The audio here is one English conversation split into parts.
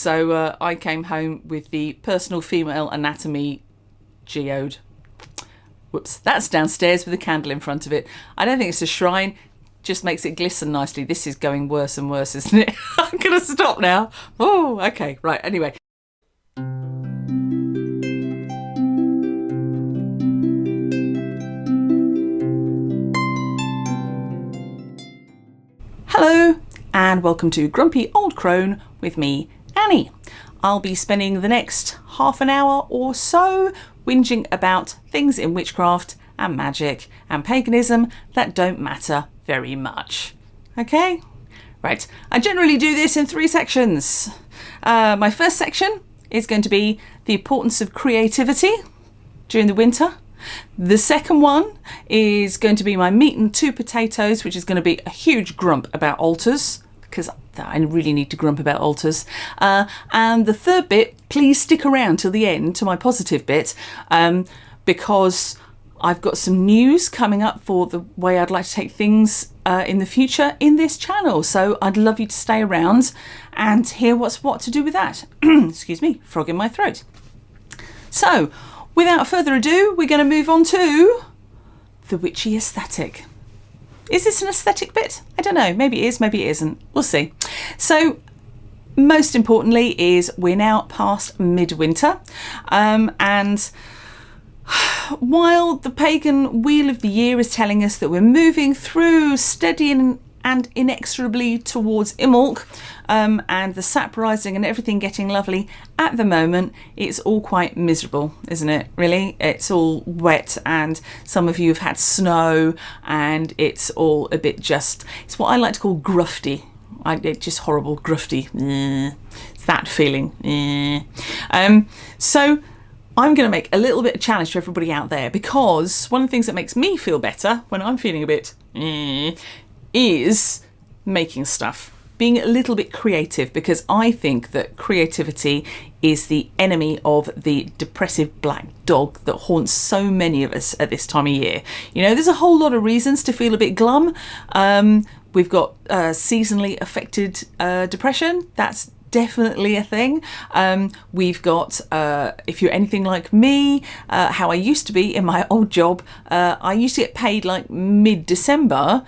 So I came home with the Personal Female Anatomy geode. Whoops, that's downstairs with a candle in front of it. I don't think it's a shrine, just makes it glisten nicely. This is going worse and worse, isn't it? I'm going to stop now. Oh, okay, right, anyway. Hello, and welcome to Grumpy Old Crone with me, Annie. I'll be spending the next half an hour or so whinging about things in witchcraft and magic and paganism that don't matter very much. Okay? Right. I generally do this in 3 sections. My first section is going to be the importance of creativity during the winter. The second one is going to be my meat and 2 potatoes, which is going to be a huge grump about altars, because I really need to grump about altars. And the third bit, please stick around till the end, to my positive bit, because I've got some news coming up for the way I'd like to take things in the future in this channel. So I'd love you to stay around and hear what's what to do with that. Excuse me, frog in my throat. So, without further ado, we're going to move on to the Witchy Aesthetic. Is this an aesthetic bit? I don't know. Maybe it is, maybe it isn't. We'll see. So, most importantly is we're now past midwinter. And while the pagan wheel of the year is telling us that we're moving through steady and inexorably towards Imbolc, and the sap rising and everything getting lovely, at the moment it's all quite miserable, isn't it? Really, it's all wet, and some of you have had snow, and it's all a bit it's what I like to call grufty. It's just horrible, grufty. It's that feeling. So I'm going to make a little bit of challenge to everybody out there, because one of the things that makes me feel better when I'm feeling a bit is making stuff, being a little bit creative, because I think that creativity is the enemy of the depressive black dog that haunts so many of us at this time of year. You know, there's a whole lot of reasons to feel a bit glum. We've got seasonally affected depression. That's definitely a thing. We've got, if you're anything like me, how I used to be in my old job, I used to get paid like mid-December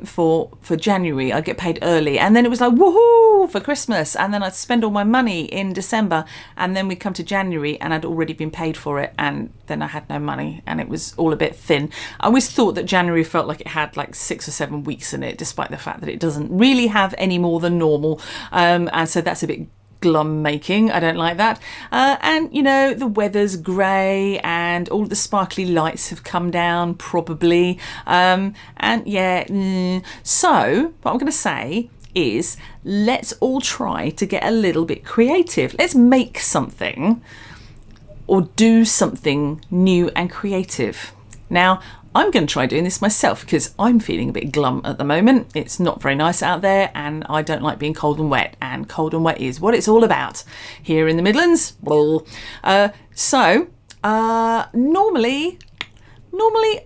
for January. I'd get paid early, and then it was like woohoo for Christmas, and then I'd spend all my money in December, and then we'd come to January and I'd already been paid for it, and then I had no money, and it was all a bit thin. I always thought that January felt like it had like 6 or 7 weeks in it, despite the fact that it doesn't really have any more than normal, and so that's a bit glum making. I don't like that. And you know, the weather's grey and all the sparkly lights have come down probably, and yeah, so what I'm going to say is, let's all try to get a little bit creative. Let's make something or do something new and creative. Now, I'm going to try doing this myself because I'm feeling a bit glum at the moment. It's not very nice out there, and I don't like being cold and wet, and cold and wet is what it's all about here in the Midlands. Normally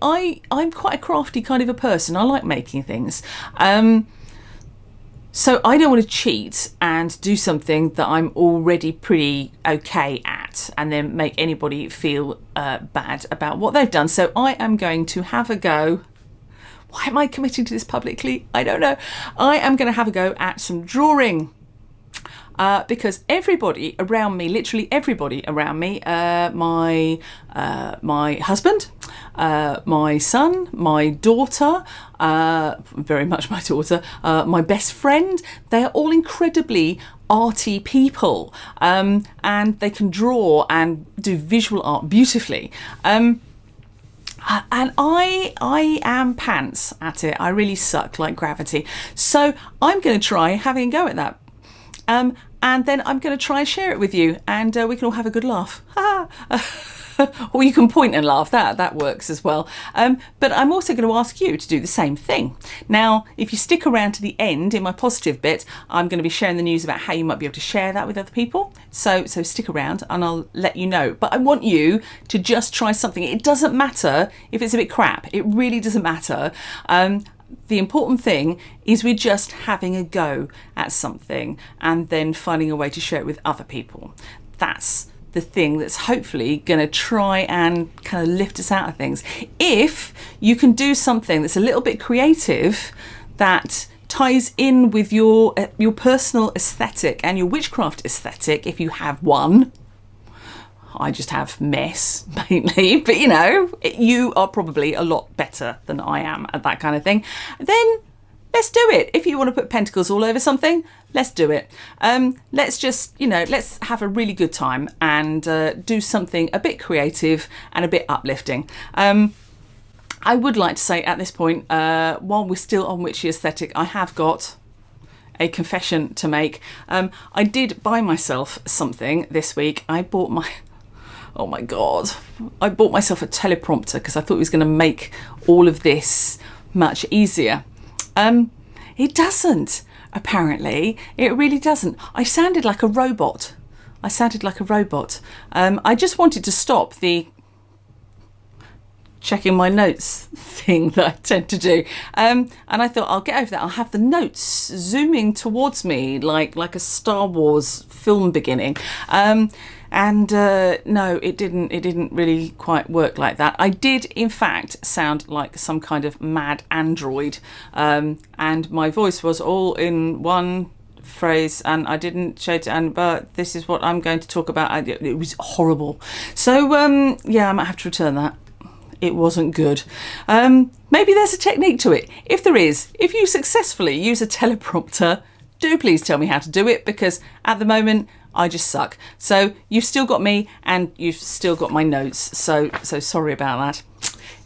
I'm quite a crafty kind of a person. I like making things. So I don't want to cheat and do something that I'm already pretty okay at and then make anybody feel bad about what they've done. So I am going to have a go. Why am I committing to this publicly? I don't know. I am going to have a go at some drawing. Because everybody around me, literally everybody around me, my husband, my son, my daughter, very much my daughter, my best friend, they are all incredibly arty people, and they can draw and do visual art beautifully. And I am pants at it. I really suck like gravity. So I'm going to try having a go at that. And then I'm going to try and share it with you, and we can all have a good laugh. Or you can point and laugh, that works as well. But I'm also going to ask you to do the same thing. Now, if you stick around to the end in my positive bit, I'm going to be sharing the news about how you might be able to share that with other people. So stick around and I'll let you know. But I want you to just try something. It doesn't matter if it's a bit crap. It really doesn't matter. the important thing is we're just having a go at something and then finding a way to share it with other people. That's the thing that's hopefully going to try and kind of lift us out of things. If you can do something that's a little bit creative, that ties in with your personal aesthetic and your witchcraft aesthetic, if you have one. I just have mess mainly, but you know, you are probably a lot better than I am at that kind of thing. Then let's do it. If you want to put pentacles all over something, let's do it. Let's just, you know, let's have a really good time and do something a bit creative and a bit uplifting. I would like to say at this point, while we're still on Witchy Aesthetic, I have got a confession to make. I did buy myself something this week. I bought oh my God, I bought myself a teleprompter because I thought it was going to make all of this much easier. It doesn't, apparently. It really doesn't. I sounded like a robot. I just wanted to stop the checking my notes thing that I tend to do. And I thought, I'll get over that. I'll have the notes zooming towards me like a Star Wars film beginning. No, it didn't really quite work like that. I did, in fact, sound like some kind of mad android. And my voice was all in one phrase and I didn't shout it, but this is what I'm going to talk about. It was horrible. So, yeah, I might have to return that. It wasn't good. Maybe there's a technique to it. If there is, if you successfully use a teleprompter, do please tell me how to do it, because at the moment I just suck. So you've still got me and you've still got my notes. So sorry about that.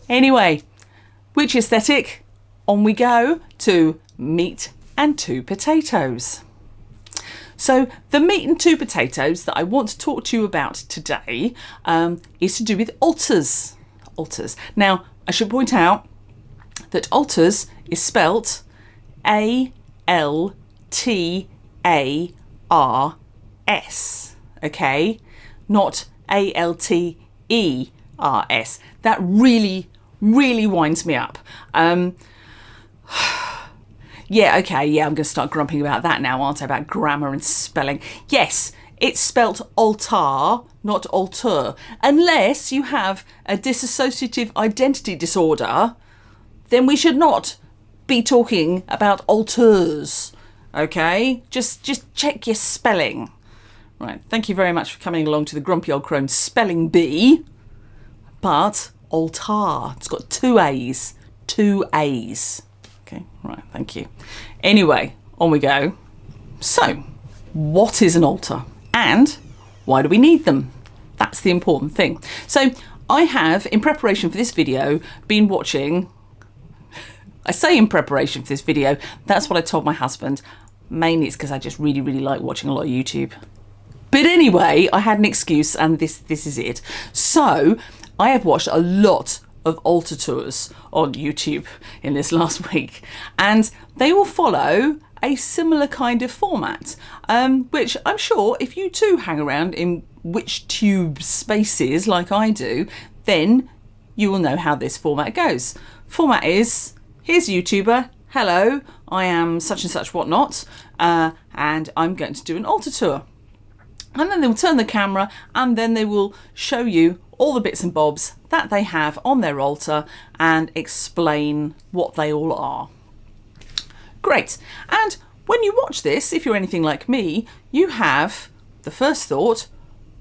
Anyway, Witchy Aesthetic, on we go to meat and two potatoes. So the meat and two potatoes that I want to talk to you about today is to do with altars. Now, I should point out that altars is spelt A-L-T-A-R-S, okay? Not A-L-T-E-R-S. That really, really winds me up. Yeah, okay, yeah, I'm going to start grumping about that now, aren't I? About grammar and spelling. Yes, it's spelt altar, not altar. Unless you have a dissociative identity disorder, then we should not be talking about altars, okay? Just check your spelling. Right, thank you very much for coming along to the Grumpy Old Crone spelling bee. But altar, it's got two A's. Okay, right, thank you. Anyway, on we go. So, what is an altar? And why do we need them? That's the important thing. So I have, in preparation for this video, been watching... I say in preparation for this video, that's what I told my husband. Mainly it's because I just really, really like watching a lot of YouTube. But anyway, I had an excuse and this is it. So I have watched a lot of altar tours on YouTube in this last week. And they all follow a similar kind of format, which I'm sure if you too hang around in WitchTube spaces like I do, then you will know how this format goes. Format is, here's a YouTuber, hello, I am such and such whatnot, and I'm going to do an altar tour. And then they'll turn the camera and then they will show you all the bits and bobs that they have on their altar and explain what they all are. Great. And when you watch this, if you're anything like me, you have the first thought,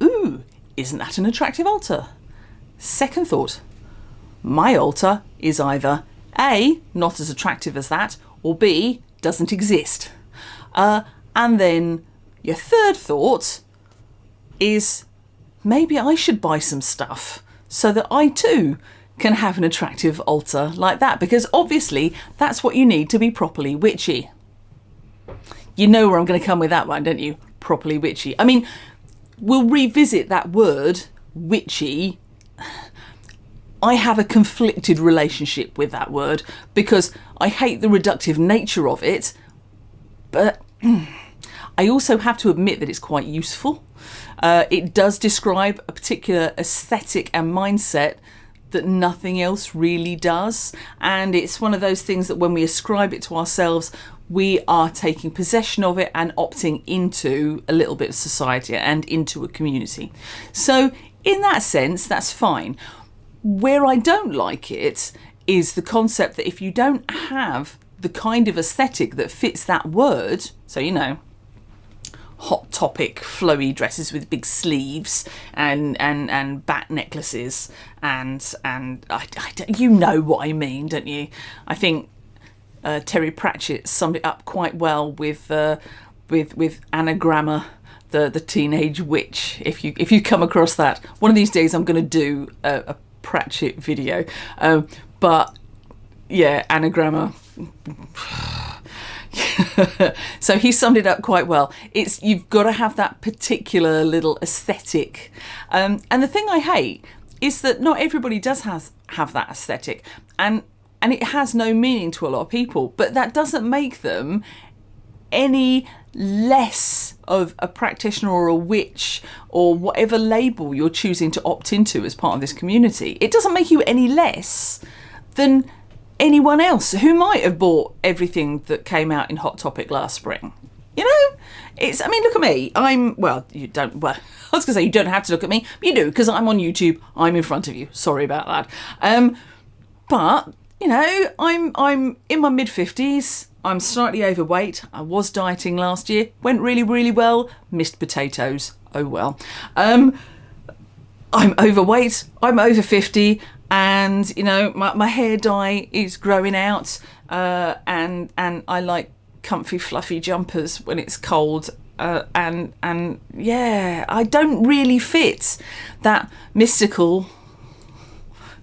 ooh, isn't that an attractive altar? Second thought, my altar is either A, not as attractive as that, or B, doesn't exist. And then your third thought is maybe I should buy some stuff so that I too can have an attractive altar like that, because obviously that's what you need to be properly witchy. You know where I'm going to come with that one, don't you? Properly witchy. I mean, we'll revisit that word, witchy. I have a conflicted relationship with that word because I hate the reductive nature of it, but I also have to admit that it's quite useful. It does describe a particular aesthetic and mindset that nothing else really does. And it's one of those things that when we ascribe it to ourselves, we are taking possession of it and opting into a little bit of society and into a community. So in that sense, that's fine. Where I don't like it is the concept that if you don't have the kind of aesthetic that fits that word, so, you know, hot topic flowy dresses with big sleeves and bat necklaces and you know what I mean, don't you? I think Terry Pratchett summed it up quite well with Anagramma, the teenage witch. If you come across that, one of these days I'm going to do a Pratchett video, but yeah, Anagramma. So he summed it up quite well. You've got to have that particular little aesthetic, and the thing I hate is that not everybody does have that aesthetic, and it has no meaning to a lot of people, but that doesn't make them any less of a practitioner or a witch or whatever label you're choosing to opt into as part of this community. It doesn't make you any less than anyone else who might have bought everything that came out in Hot Topic last spring. You know, I mean, look at me. I was going to say you don't have to look at me, but you do, because I'm on YouTube. I'm in front of you. Sorry about that. But, you know, I'm in my mid-50s. I'm slightly overweight. I was dieting last year. Went really, really well. Missed potatoes. Oh, well. I'm overweight. I'm over 50. And, you know, my hair dye is growing out. And I like comfy, fluffy jumpers when it's cold. And yeah, I don't really fit that mystical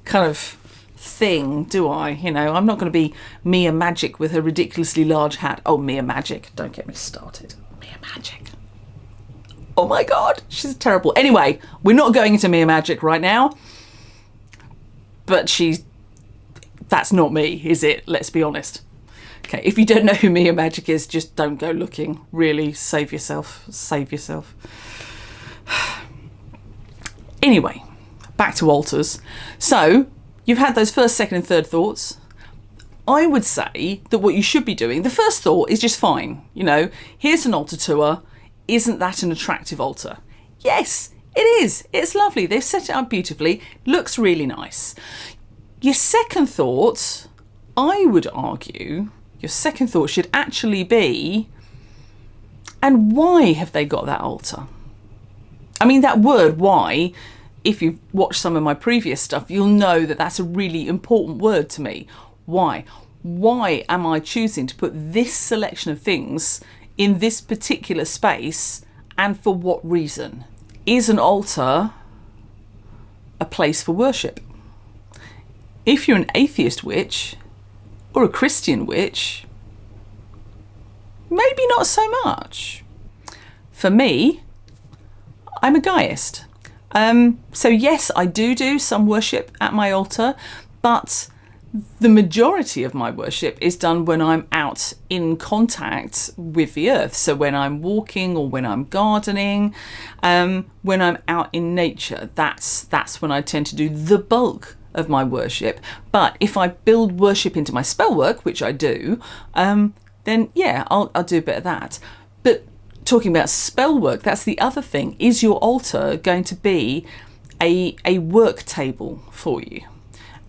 kind of thing, do I? You know, I'm not going to be Mia Magic with her ridiculously large hat. Oh, Mia Magic, don't get me started. Mia Magic, oh my god, she's terrible. Anyway, we're not going into Mia Magic right now, but that's not me, is it? Let's be honest. Okay, if you don't know who Mia Magic is, just don't go looking. Really, save yourself. Anyway, back to altars. So you've had those first, second and third thoughts. I would say that what you should be doing, the first thought is just fine. You know, here's an altar tour. Isn't that an attractive altar? Yes, it is. It's lovely. They've set it up beautifully. Looks really nice. Your second thought, I would argue, your second thought should actually be, and why have they got that altar? I mean, that word why, if you've watched some of my previous stuff, you'll know that that's a really important word to me. Why? Why am I choosing to put this selection of things in this particular space, and for what reason? Is an altar a place for worship? If you're an atheist witch or a Christian witch, maybe not so much. For me, I'm a guyist. So yes, I do some worship at my altar, but the majority of my worship is done when I'm out in contact with the earth. So when I'm walking or when I'm gardening, when I'm out in nature, that's when I tend to do the bulk of my worship. But if I build worship into my spell work, which I do, then yeah, I'll do a bit of that. But talking about spell work, that's the other thing. Is your altar going to be a work table for you?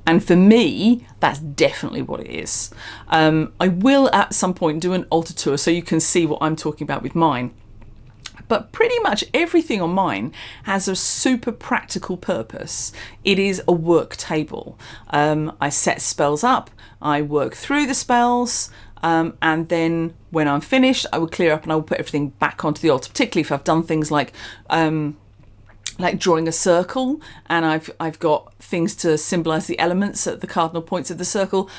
And for me, that's definitely what it is. I will at some point do an altar tour so you can see what I'm talking about with mine. But pretty much everything on mine has a super practical purpose. It is a work table. I set spells up, I work through the spells, and then when I'm finished, I will clear up and I will put everything back onto the altar, particularly if I've done things like drawing a circle, and I've got things to symbolise the elements at the cardinal points of the circle.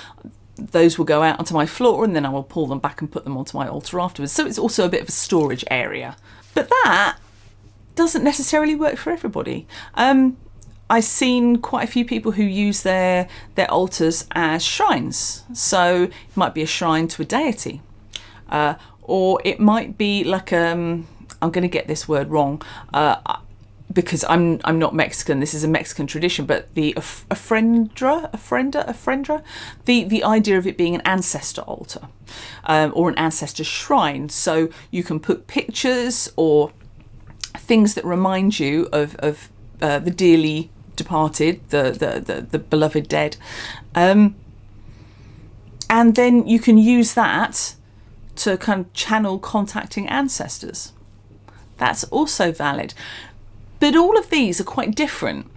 Those will go out onto my floor, and then I will pull them back and put them onto my altar afterwards. So it's also a bit of a storage area. But that doesn't necessarily work for everybody. I've seen quite a few people who use their altars as shrines. So it might be a shrine to a deity, or it might be like I'm going to get this word wrong. because I'm not Mexican, this is a Mexican tradition, but the ofrenda, the idea of it being an ancestor altar, or an ancestor shrine. So you can put pictures or things that remind you of the dearly departed, the beloved dead, and then you can use that to kind of channel contacting ancestors. That's also valid. But all of these are quite different,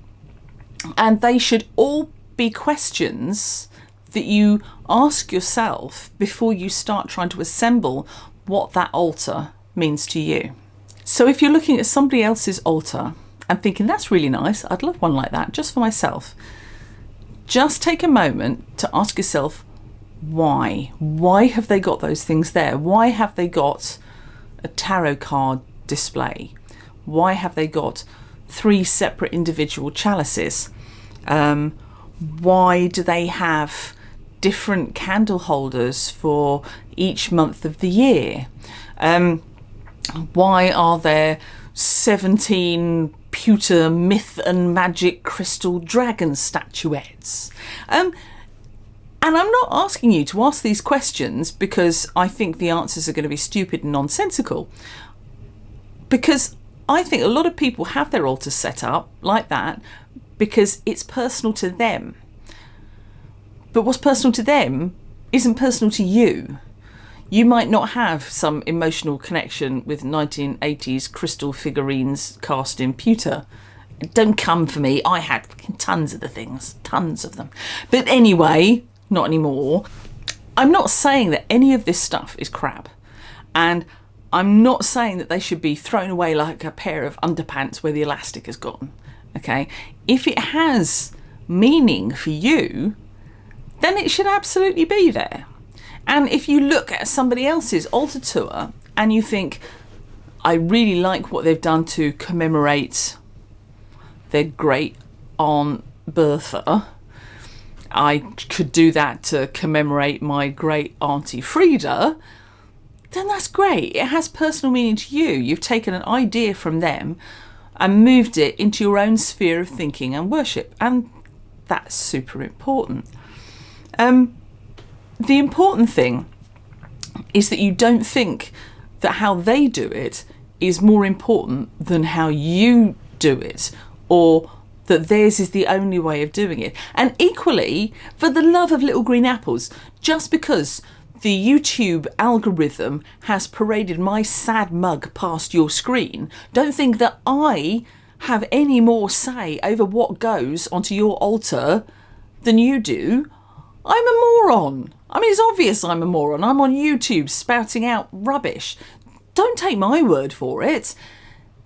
and they should all be questions that you ask yourself before you start trying to assemble what that altar means to you. So if you're looking at somebody else's altar and thinking, that's really nice, I'd love one like that just for myself, just take a moment to ask yourself, why? Why have they got those things there? Why have they got a tarot card display? Why have they got 3 separate individual chalices? Why do they have different candle holders for each month of the year? Why are there 17 pewter myth and magic crystal dragon statuettes? And I'm not asking you to ask these questions because I think the answers are going to be stupid and nonsensical. Because I think a lot of people have their altars set up like that because it's personal to them. But what's personal to them isn't personal to you. You might not have some emotional connection with 1980s crystal figurines cast in pewter. Don't come for me. I had tons of the things, tons of them. But anyway, not anymore. I'm not saying that any of this stuff is crap. And I'm not saying that they should be thrown away like a pair of underpants where the elastic has gone. Okay? If it has meaning for you, then it should absolutely be there. And if you look at somebody else's altar tour and you think, I really like what they've done to commemorate their great Aunt Bertha, I could do that to commemorate my great Auntie Frida, then that's great. It has personal meaning to you. You've taken an idea from them and moved it into your own sphere of thinking and worship. And that's super important. The important thing is that you don't think that how they do it is more important than how you do it, or that theirs is the only way of doing it. And equally, for the love of little green apples, just because the YouTube algorithm has paraded my sad mug past your screen, don't think that I have any more say over what goes onto your altar than you do. I'm a moron. I mean, it's obvious I'm a moron. I'm on YouTube spouting out rubbish. Don't take my word for it.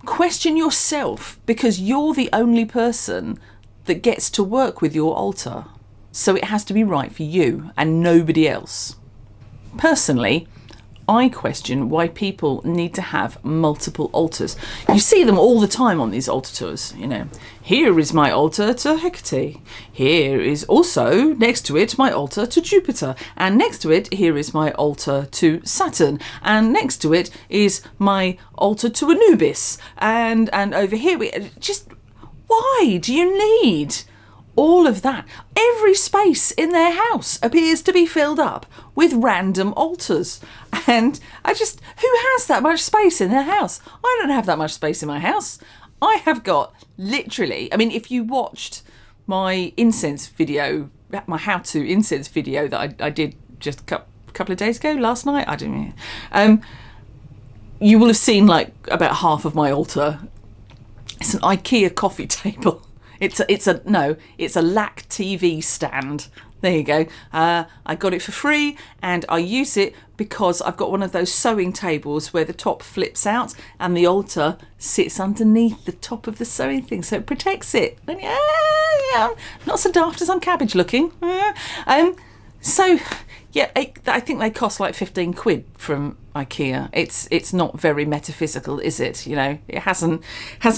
Question yourself, because you're the only person that gets to work with your altar. So it has to be right for you and nobody else. Personally, I question why people need to have multiple altars. You see them all the time on these altar tours, you know. Here is my altar to Hecate. Here is also, next to it, my altar to Jupiter. And next to it, here is my altar to Saturn. And next to it is my altar to Anubis. And over here, why do you need all of that? Every space in their house appears to be filled up with random altars. And who has that much space in their house? I don't have that much space in my house. I have got literally, I mean, if you watched my incense video, my how-to incense video that I did just a couple of days ago, last night, I don't know, you will have seen like about half of my altar. It's an IKEA coffee table. It's a LAC TV stand. There you go. I got it for free and I use it because I've got one of those sewing tables where the top flips out and the altar sits underneath the top of the sewing thing, so it protects it. And yeah, not so daft as I'm cabbage looking. So yeah, I think they cost like 15 quid from IKEA. It's not very metaphysical, is it? You know, it hasn't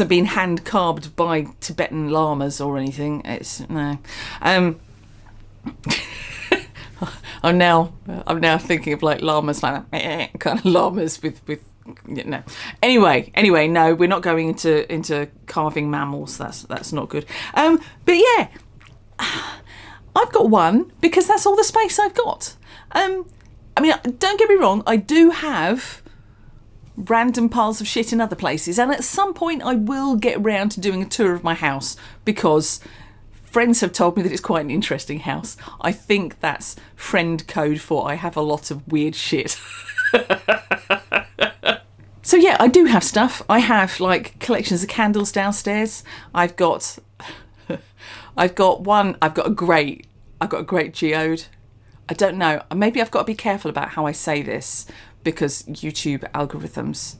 been hand carved by Tibetan lamas or anything. It's no. I'm now thinking of like llamas, like that kind of llamas with No. Anyway, no, we're not going into carving mammals. That's not good. But yeah, I've got one because that's all the space I've got. I mean, don't get me wrong, I do have random piles of shit in other places, and at some point I will get round to doing a tour of my house because friends have told me that it's quite an interesting house. I think that's friend code for I have a lot of weird shit. So yeah, I do have stuff. I have like collections of candles downstairs. I've got a great geode. I don't know, maybe I've got to be careful about how I say this because YouTube algorithms.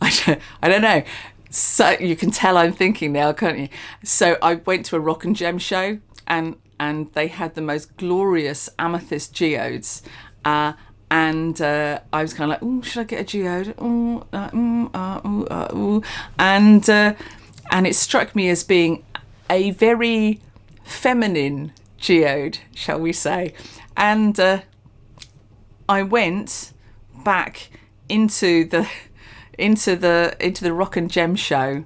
I don't know. So you can tell I'm thinking now, can't you? So I went to a rock and gem show and they had the most glorious amethyst geodes. And I was kind of like, oh, should I get a geode? And it struck me as being a very feminine geode, shall we say. And I went back into the rock and gem show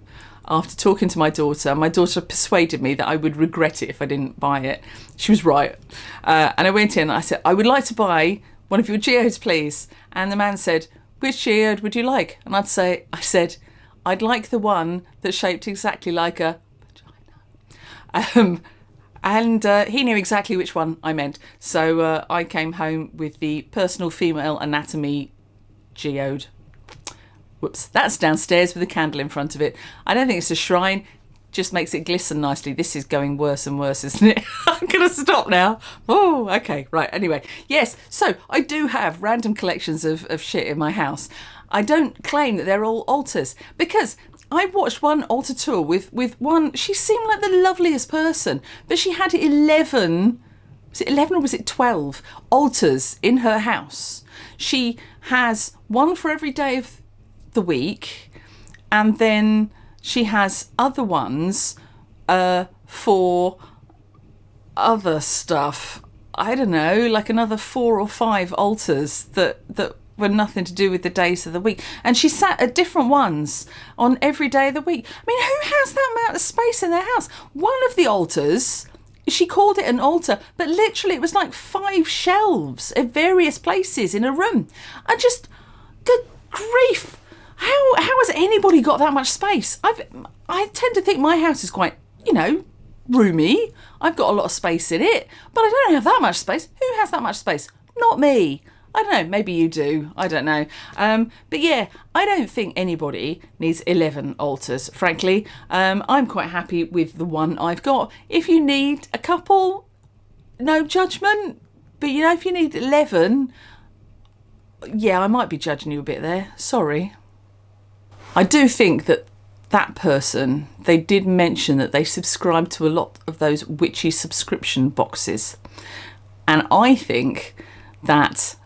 after talking to my daughter. My daughter persuaded me that I would regret it if I didn't buy it. She was right. And I went in and I said, I would like to buy one of your geodes, please. And the man said, which geode would you like? And I said, I'd like the one that's shaped exactly like a vagina. And he knew exactly which one I meant. So I came home with the Personal Female Anatomy geode. Whoops, that's downstairs with a candle in front of it. I don't think it's a shrine, just makes it glisten nicely. This is going worse and worse, isn't it? I'm going to stop now. Oh, okay, right, anyway. Yes, so I do have random collections of shit in my house. I don't claim that they're all altars because I watched one altar tour with one, she seemed like the loveliest person, but she had 11, was it 11 or was it 12 altars in her house. She has one for every day of the week, and then she has other ones for other stuff. I don't know, like another 4 or 5 altars that were nothing to do with the days of the week. And she sat at different ones on every day of the week. I mean, who has that amount of space in their house? One of the altars, she called it an altar, but literally it was like 5 shelves at various places in a room. I just, good grief. How has anybody got that much space? I tend to think my house is quite, roomy. I've got a lot of space in it, but I don't have that much space. Who has that much space? Not me. I don't know, maybe you do. I don't know. But yeah, I don't think anybody needs 11 altars, frankly. I'm quite happy with the one I've got. If you need a couple, no judgment. But if you need 11, yeah, I might be judging you a bit there. Sorry. I do think that person, they did mention that they subscribe to a lot of those witchy subscription boxes. And I think that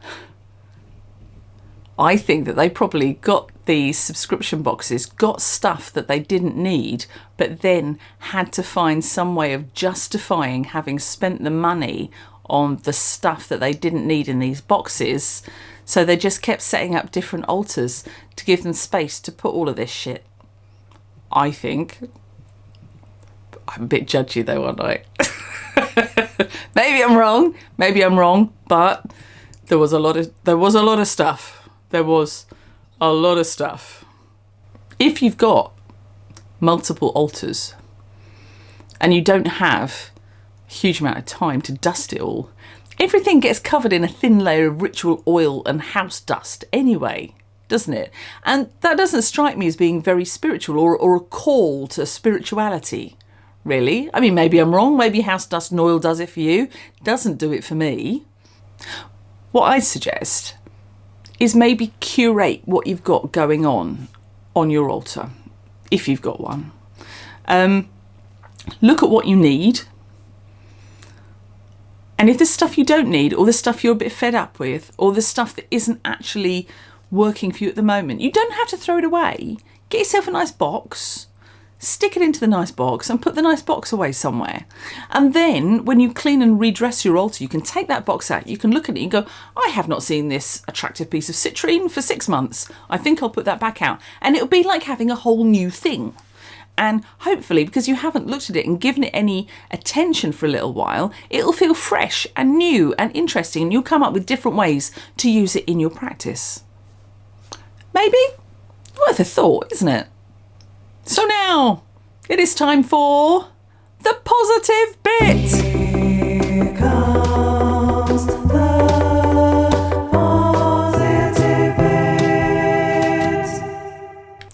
they probably got these subscription boxes, got stuff that they didn't need, but then had to find some way of justifying having spent the money on the stuff that they didn't need in these boxes. So they just kept setting up different altars to give them space to put all of this shit. I think. I'm a bit judgy though, aren't I? Maybe I'm wrong, but there was a lot of stuff. There was a lot of stuff. If you've got multiple altars and you don't have a huge amount of time to dust it all, everything gets covered in a thin layer of ritual oil and house dust anyway, doesn't it? And that doesn't strike me as being very spiritual or a call to spirituality, really. I mean, maybe I'm wrong. Maybe house dust and oil does it for you. It doesn't do it for me. What I suggest is maybe curate what you've got going on your altar, if you've got one. Look at what you need. And if there's stuff you don't need, or the stuff you're a bit fed up with, or the stuff that isn't actually working for you at the moment, you don't have to throw it away. Get yourself a nice box, stick it into the nice box and put the nice box away somewhere. And then when you clean and redress your altar, you can take that box out, you can look at it and go, I have not seen this attractive piece of citrine for 6 months. I think I'll put that back out. And it'll be like having a whole new thing. And hopefully, because you haven't looked at it and given it any attention for a little while, it'll feel fresh and new and interesting, and you'll come up with different ways to use it in your practice. Maybe? Worth a thought, isn't it? So now, it is time for the positive bit. Here comes the positive bit.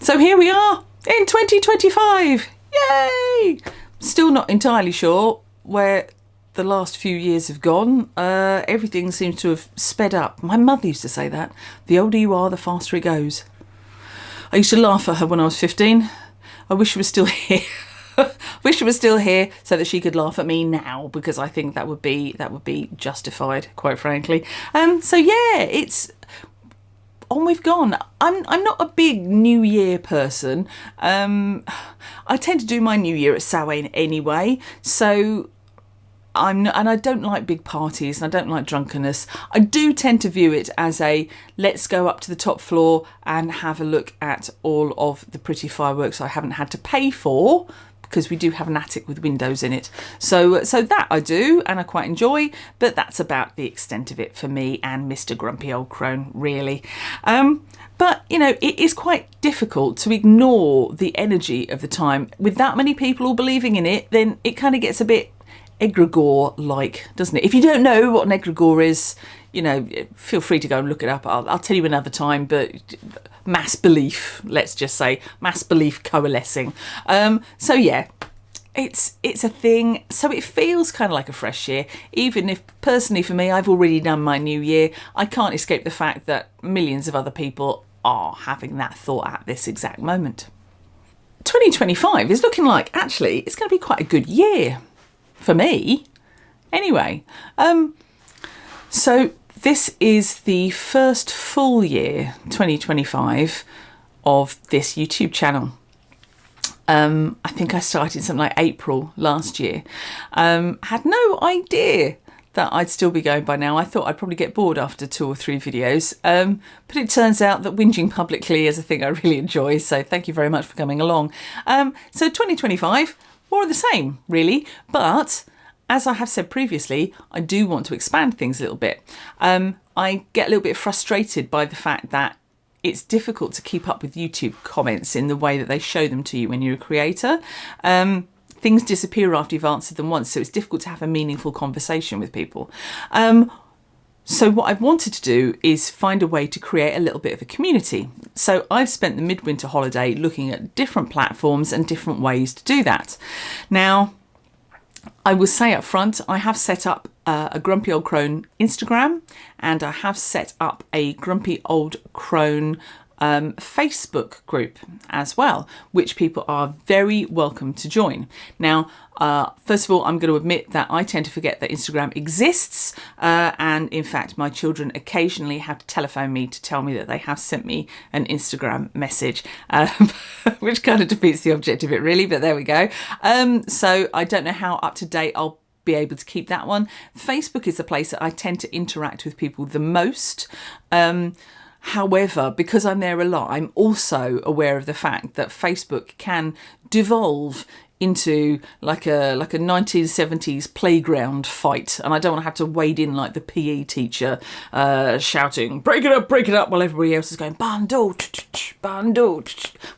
So here we are in 2025. Yay! Still not entirely sure where the last few years have gone. Everything seems to have sped up. My mother used to say that. The older you are, the faster it goes. I used to laugh at her when I was 15. I wish she was still here. Wish she was still here so that she could laugh at me now, because I think that would be justified, quite frankly. So yeah, it's on we've gone. I'm not a big New Year person. I tend to do my New Year at Samhain anyway, so and I don't like big parties and I don't like drunkenness. I do tend to view it as a let's go up to the top floor and have a look at all of the pretty fireworks I haven't had to pay for, because we do have an attic with windows in it. So that I do and I quite enjoy, but that's about the extent of it for me and Mr. Grumpy Old Crone, really. But, you know, it is quite difficult to ignore the energy of the time. With that many people all believing in it, then it kind of gets a bit egregore-like, doesn't it? If you don't know what an egregore is, you know, feel free to go and look it up. I'll tell you another time, but mass belief, let's just say, mass belief coalescing. So yeah, it's a thing. So it feels kind of like a fresh year, even if personally for me, I've already done my New Year. I can't escape the fact that millions of other people are having that thought at this exact moment. 2025 is looking like, actually, it's going to be quite a good year. For me, anyway. So this is the first full year, 2025, of this YouTube channel. I think I started something like April last year. Had no idea that I'd still be going by now. I thought I'd probably get bored after 2 or 3 videos. But it turns out that whinging publicly is a thing I really enjoy. So thank you very much for coming along. So 2025... more of the same, really. But as I have said previously, I do want to expand things a little bit. I get a little bit frustrated by the fact that it's difficult to keep up with YouTube comments in the way that they show them to you when you're a creator. Things disappear after you've answered them once, so it's difficult to have a meaningful conversation with people. So what I've wanted to do is find a way to create a little bit of a community. So I've spent the midwinter holiday looking at different platforms and different ways to do that. Now, I will say up front, I have set up a Grumpy Old Crone Instagram, and I have set up a Grumpy Old Crone Facebook group as well, which people are very welcome to join. Now, first of all, I'm going to admit that I tend to forget that Instagram exists, and in fact my children occasionally have to telephone me to tell me that they have sent me an Instagram message, which kind of defeats the object of it really, but there we go. So I don't know how up to date I'll be able to keep that one. Facebook is the place that I tend to interact with people the most. However, because I'm there a lot, I'm also aware of the fact that Facebook can devolve into like a 1970s playground fight, and I don't want to have to wade in like the PE teacher shouting break it up while everybody else is going bundle, bundle,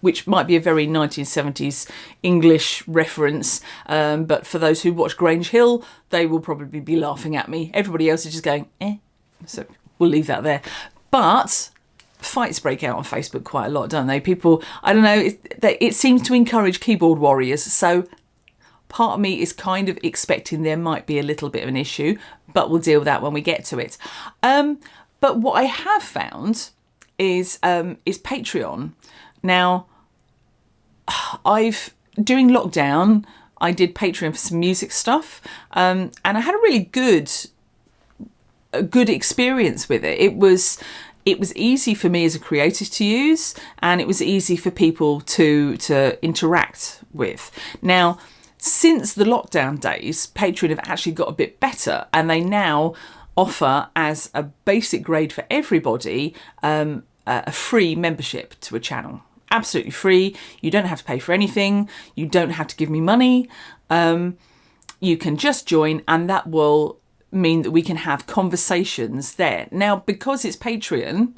which might be a very 1970s English reference, but for those who watch Grange Hill, they will probably be laughing at me. Everybody else is just going so we'll leave that there. But fights break out on Facebook quite a lot, don't they? People, I don't know, it seems to encourage keyboard warriors. So part of me is kind of expecting there might be a little bit of an issue, but we'll deal with that when we get to it. But what I have found is Patreon. Now, during lockdown, I did Patreon for some music stuff, and I had a really good experience with it. it was easy for me as a creator to use, and it was easy for people to interact with. Now, since the lockdown days, Patreon have actually got a bit better, and they now offer as a basic grade for everybody a free membership to a channel. Absolutely free. You don't have to pay for anything. You don't have to give me money. You can just join, and that will mean that we can have conversations there. Now, because it's Patreon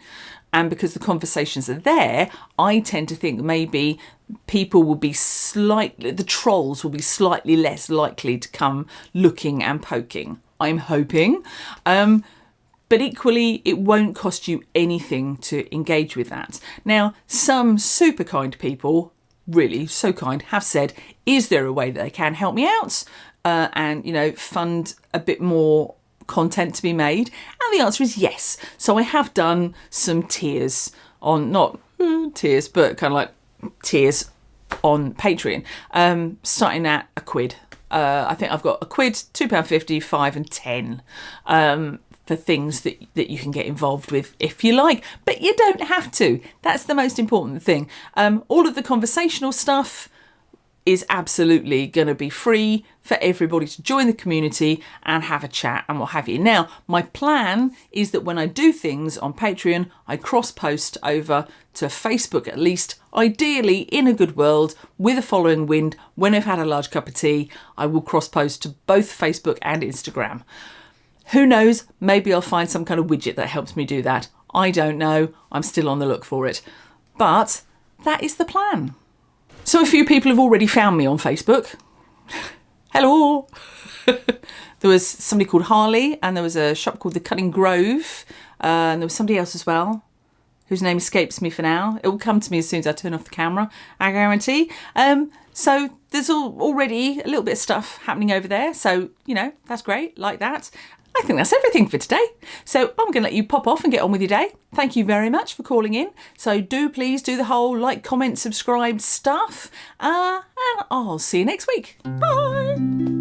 and because the conversations are there, I tend to think maybe people will be the trolls will be slightly less likely to come looking and poking. I'm hoping. But equally, it won't cost you anything to engage with that. Now, some super kind people, really so kind, have said, is there a way that they can help me out and, you know, fund a bit more content to be made? And the answer is yes. So I have done some tiers on, not tiers, but kind of like tiers on Patreon, starting at £1. I think I've got £1, £2.50, £5 and £10 for things that you can get involved with if you like, but you don't have to. That's the most important thing. All of the conversational stuff is absolutely going to be free for everybody to join the community and have a chat and what have you. Now, my plan is that when I do things on Patreon, I cross-post over to Facebook at least, ideally in a good world, with a following wind. When I've had a large cup of tea, I will cross-post to both Facebook and Instagram. Who knows, maybe I'll find some kind of widget that helps me do that. I don't know, I'm still on the look for it. But that is the plan. So a few people have already found me on Facebook. Hello! There was somebody called Harley, and there was a shop called The Cunning Grove, and there was somebody else as well, whose name escapes me for now. It will come to me as soon as I turn off the camera, I guarantee. So there's already a little bit of stuff happening over there, so, you know, that's great, like that. I think that's everything for today. So I'm going to let you pop off and get on with your day. Thank you very much for calling in. So please do the whole like, comment, subscribe stuff. And I'll see you next week. Bye.